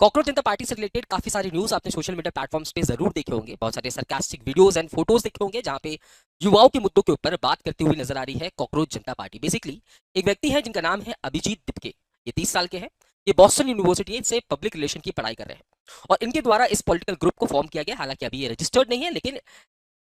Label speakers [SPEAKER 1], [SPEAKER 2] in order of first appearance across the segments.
[SPEAKER 1] Cockroach जनता party से related काफी सारे न्यूज आपने सोशल मीडिया प्लेटफॉर्म्स पे जरूर देखे होंगे। बहुत सारे सरकास्टिक वीडियोस एंड फोटोज देखे होंगे जहां पे युवाओं के मुद्दों के ऊपर बात करती हुई नजर आ रही है कॉकरोच जनता पार्टी। बेसिकली एक व्यक्ति है जिनका नाम है अभिजीत दिपके। ये 30 साल के हैं। ये बॉस्टन यूनिवर्सिटी से पब्लिक रिलेशन की पढ़ाई कर रहे हैं और इनके द्वारा इस पॉलिटिकल ग्रुप को फॉर्म किया गया। हालांकि अभी ये रजिस्टर्ड नहीं है, लेकिन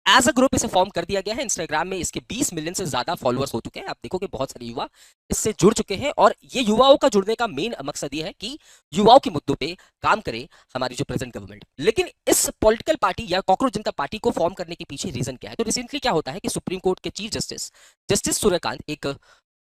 [SPEAKER 1] एज अ ग्रुप इसे फॉर्म कर दिया गया है। इंस्टाग्राम में इसके 20 मिलियन से ज्यादा फॉलोअर्स हो चुके हैं। आप देखोगे बहुत सारे युवा इससे जुड़ चुके हैं और ये युवाओं का जुड़ने का मेन मकसद ये है कि युवाओं के मुद्दों पे काम करे हमारी जो प्रेजेंट गवर्नमेंट। लेकिन इस पॉलिटिकल पार्टी या कॉकरोच जनता पार्टी को फॉर्म करने के पीछे रीजन क्या है? तो रिसेंटली क्या होता है कि सुप्रीम कोर्ट के चीफ जस्टिस जस्टिस सूर्यकांत एक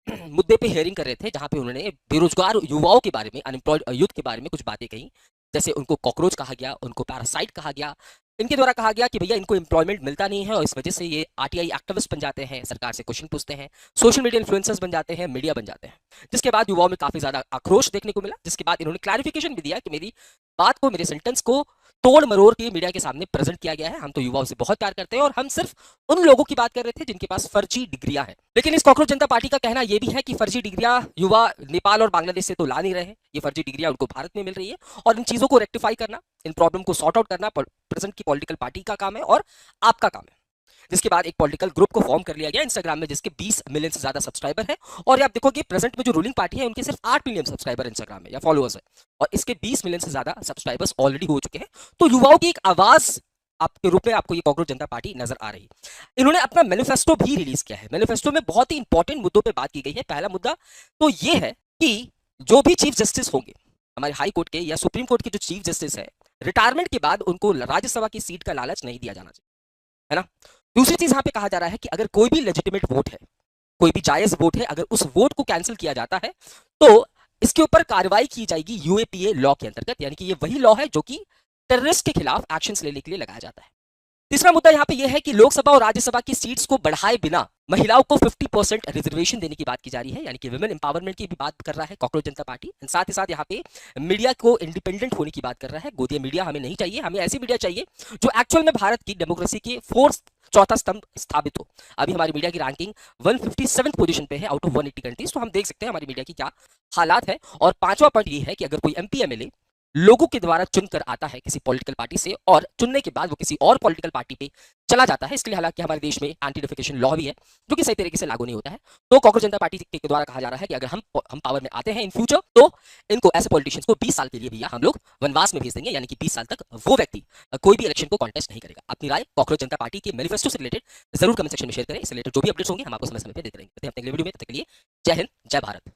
[SPEAKER 1] मुद्दे पे हियरिंग कर रहे थे जहां पे उन्होंने बेरोजगार युवाओं के बारे में, अनएम्प्लॉयड यूथ के बारे में कुछ बातें कही। जैसे उनको कॉकरोच कहा गया, उनको पैरासाइट कहा गया। इनके द्वारा कहा गया कि भैया इनको एम्प्लॉयमेंट मिलता नहीं है और इस वजह से ये आरटीआई एक्टिविस्ट बन जाते हैं, सरकार से क्वेश्चन पूछते हैं, सोशल मीडिया इन्फ्लुएंसर्स बन जाते हैं, मीडिया बन जाते हैं। जिसके बाद युवाओं में काफी ज्यादा आक्रोश देखने को मिला। जिसके बाद इन्होंने क्लैरिफिकेशन भी दिया कि मेरी बात को, मेरे सेंटेंस को तोड़ मरोड़ के मीडिया के सामने प्रेजेंट किया गया है। हम तो युवाओं से बहुत प्यार करते हैं और हम सिर्फ उन लोगों की बात कर रहे थे जिनके पास फर्जी डिग्रियां हैं। लेकिन इस कॉकरोच जनता पार्टी का कहना यह भी है कि फर्जी डिग्रियां युवा नेपाल और बांग्लादेश से तो ला नहीं रहे हैं। ये फर्जी डिग्रियां उनको भारत में मिल रही है और इन चीजों को रेक्टिफाई करना, इन प्रॉब्लम को सॉर्ट आउट करना प्रेजेंट की पॉलिटिकल पार्टी का काम है और आपका काम है। जिसके बाद एक पॉलिटिकल ग्रुप को फॉर्म कर लिया गया इंस्टाग्राम में, जिसके 20 मिलियन से ज्यादा सब्सक्राइबर है। और आप देखोगे प्रेजेंट में जो रूलिंग पार्टी है उनके सिर्फ 8 मिलियन सब्सक्राइबर इंस्टाग्राम में या फॉलोअर्स है और इसके 20 मिलियन से ज्यादा सब्सक्राइबर्स ऑलरेडी हो चुके हैं। तो युवाओं की एक आवाज आपके रूप में आपको ये कॉकरोच जनता पार्टी नजर आ रही है। इन्होंने अपना मैनिफेस्टो भी रिलीज किया है। मैनिफेस्टो में बहुत ही इंपॉर्टेंट मुद्दों पर बात की गई है। पहला मुद्दा तो ये है कि जो भी चीफ जस्टिस होंगे हमारे हाई कोर्ट के या सुप्रीम कोर्ट के, जो चीफ जस्टिस है, रिटायरमेंट के बाद उनको राज्यसभा की सीट का लालच नहीं दिया जाना चाहिए, है ना। दूसरी चीज यहां पे कहा जा रहा है कि अगर कोई भी लेजिटिमेट वोट है, कोई भी जायज वोट है, अगर उस वोट को कैंसिल किया जाता है तो इसके ऊपर कार्रवाई की जाएगी यूएपीए लॉ के अंतर्गत। यानी कि ये वही लॉ है जो कि टेररिस्ट के खिलाफ एक्शन लेने के लिए लगाया जाता है। तीसरा मुद्दा यहां पे यह है कि लोकसभा और राज्यसभा की सीट्स को बढ़ाए बिना महिलाओं को 50% रिजर्वेशन देने की बात की जा रही है। यानी कि वुमेन एम्पावरमेंट की भी बात कर रहा है कॉकरोच जनता पार्टी। साथ ही साथ यहाँ पे मीडिया को इंडिपेंडेंट होने की बात कर रहा है। गोदिया मीडिया हमें नहीं चाहिए, हमें ऐसी मीडिया चाहिए जो एक्चुअल में भारत की डेमोक्रेसी के फोर्थ चौथा स्तंभ स्थापित हो। अभी हमारी मीडिया की रैंकिंग 157 पोजीशन पे है आउट ऑफ 180 कंट्रीज। तो हम देख सकते हैं हमारी मीडिया की क्या हालात है। और पांचवा पॉइंट ये है कि अगर कोई एमपी एमएलए लोगों के द्वारा चुनकर आता है किसी पॉलिटिकल पार्टी से और चुनने के बाद वो किसी और पॉलिटिकल पार्टी पे चला जाता है, इसके लिए हालांकि हमारे देश में एंटी डिफेकेशन लॉ भी है जो कि सही तरीके से लागू नहीं होता है। तो कॉकरोच जनता पार्टी के द्वारा कहा जा रहा है कि अगर हम पावर में आते हैं इन फ्यूचर तो इनको ऐसे पॉलिटिशियंस को 20 साल के लिए भैया हम लोग वनवास में भेज देंगे। यानी कि 20 साल तक वो व्यक्ति कोई भी इलेक्शन को कॉन्टेस्ट नहीं करेगा। अपनी राय कॉकरोच जनता पार्टी के मैनिफेस्टो से रिलेटेड जरूर कमेंट सेक्शन में शेयर करें। इससे रिलेटेड जो भी अपडेट्स होंगे हम आपको समय समय पे देते रहेंगे। अपने अगले वीडियो में, तब तक के लिए जय हिंद, जय भारत।